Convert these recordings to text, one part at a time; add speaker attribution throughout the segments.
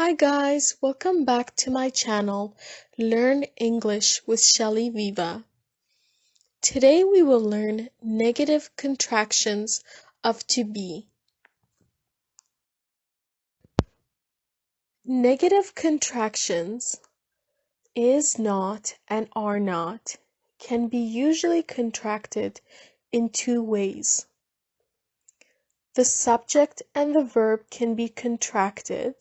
Speaker 1: Hi guys, welcome back to my channel, Learn English with Shelly Viva. Today we will learn negative contractions of to be. Negative contractions is not and are not can be usually contracted in two ways. The subject and the verb can be contracted,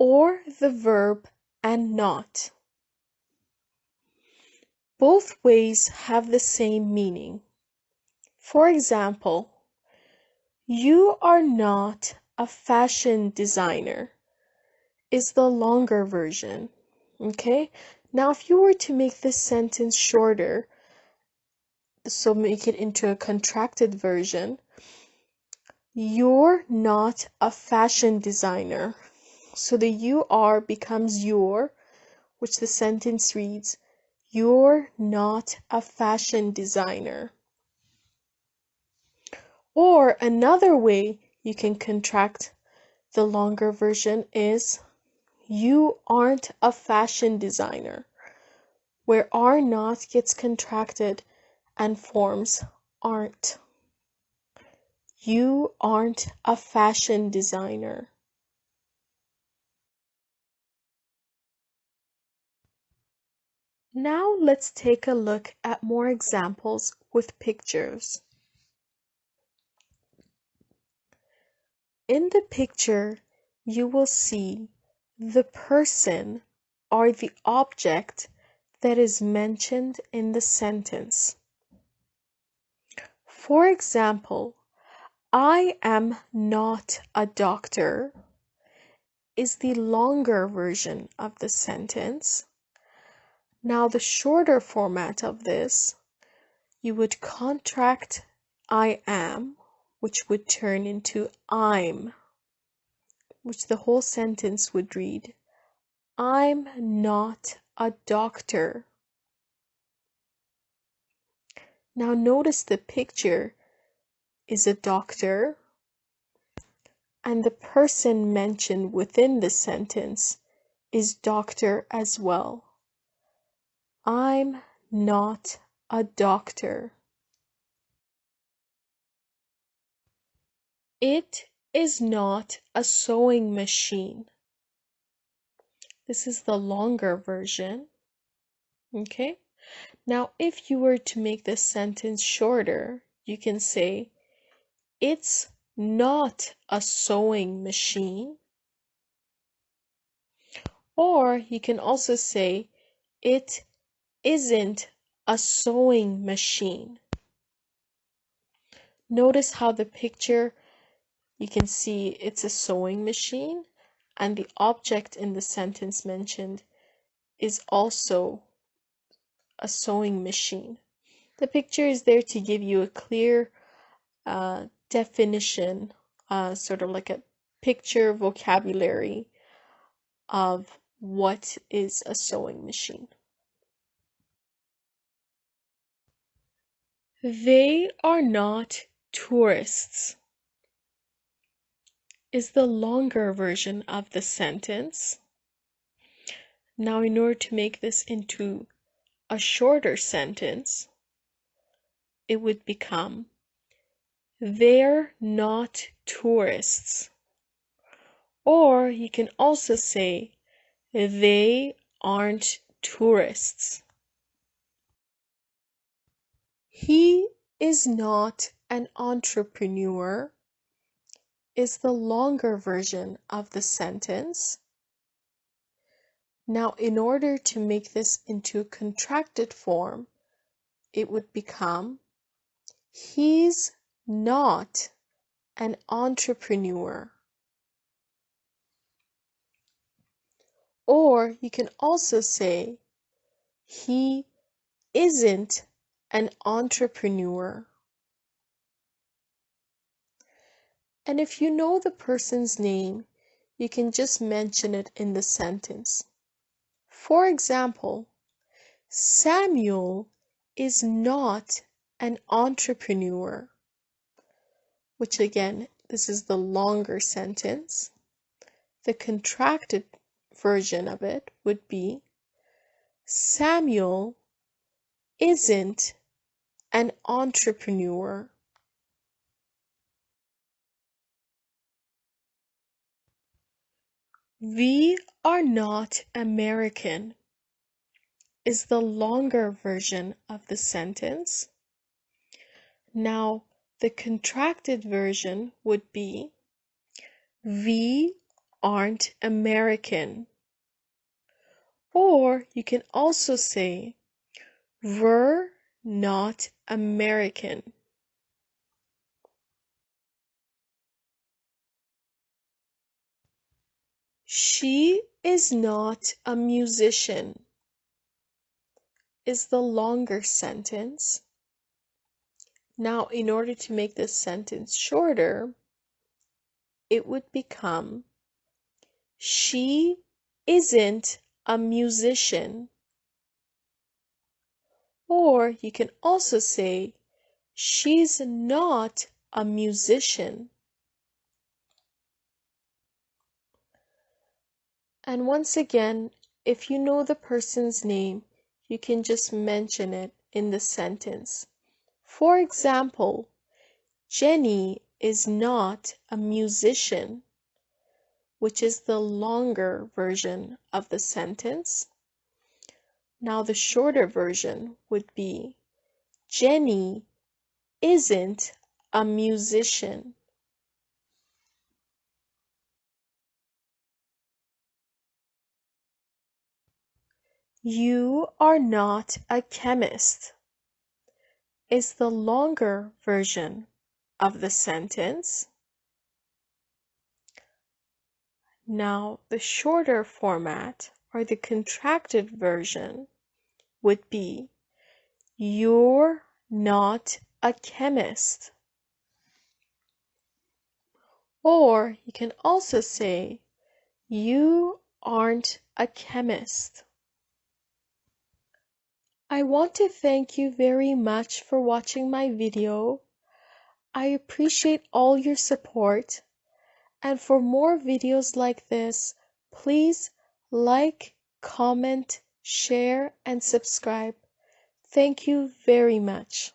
Speaker 1: or the verb and not. Both ways have the same meaning. For example, you are not a fashion designer is the longer version. Okay? Now, if you were to make this sentence shorter, so make it into a contracted version, you're not a fashion designer. So the you are becomes your, which the sentence reads, you're not a fashion designer. Or another way you can contract the longer version is you aren't a fashion designer, where are not gets contracted and forms aren't. You aren't a fashion designer. Now let's take a look at more examples with pictures. In the picture, you will see the person or the object that is mentioned in the sentence. For example, I am not a doctor is the longer version of the sentence. Now, the shorter format of this, you would contract I am, which would turn into I'm, which the whole sentence would read, I'm not a doctor. Now notice the picture is a doctor, and the person mentioned within the sentence is doctor as well. I'm not a doctor. It is not a sewing machine. This is the longer version. Okay? Now, if you were to make this sentence shorter, you can say, it's not a sewing machine. Or you can also say, it isn't a sewing machine. Notice how the picture, you can see it's a sewing machine, and the object in the sentence mentioned is also a sewing machine. The picture is there to give you a clear definition, sort of like a picture vocabulary of what is a sewing machine. They are not tourists is the longer version of the sentence. Now, in order to make this into a shorter sentence, it would become, they're not tourists. Or you can also say, they aren't tourists. He is not an entrepreneur is the longer version of the sentence. Now, in order to make this into a contracted form, it would become, he's not an entrepreneur. Or you can also say, he isn't an entrepreneur. And if you know the person's name, you can just mention it in the sentence. For example, Samuel is not an entrepreneur, which again, this is the longer sentence. the contracted version of it would be Samuel isn't an entrepreneur. We are not American is the longer version of the sentence. Now, the contracted version would be we aren't American. Or you can also say we're not American. She is not a musician is the longer sentence. Now, in order to make this sentence shorter, it would become she isn't a musician. Or you can also say she's not a musician. And once again, if you know the person's name, you can just mention it in the sentence. For example, Jenny is not a musician, which is the longer version of the sentence. Now the shorter version would be Jenny isn't a musician. You are not a chemist is the longer version of the sentence. Now the shorter format or the contracted version would be you're not a chemist. Or you can also say you aren't a chemist. I want to thank you very much for watching my video. I appreciate all your support, and for more videos like this, please like, comment, share, and subscribe. Thank you very much.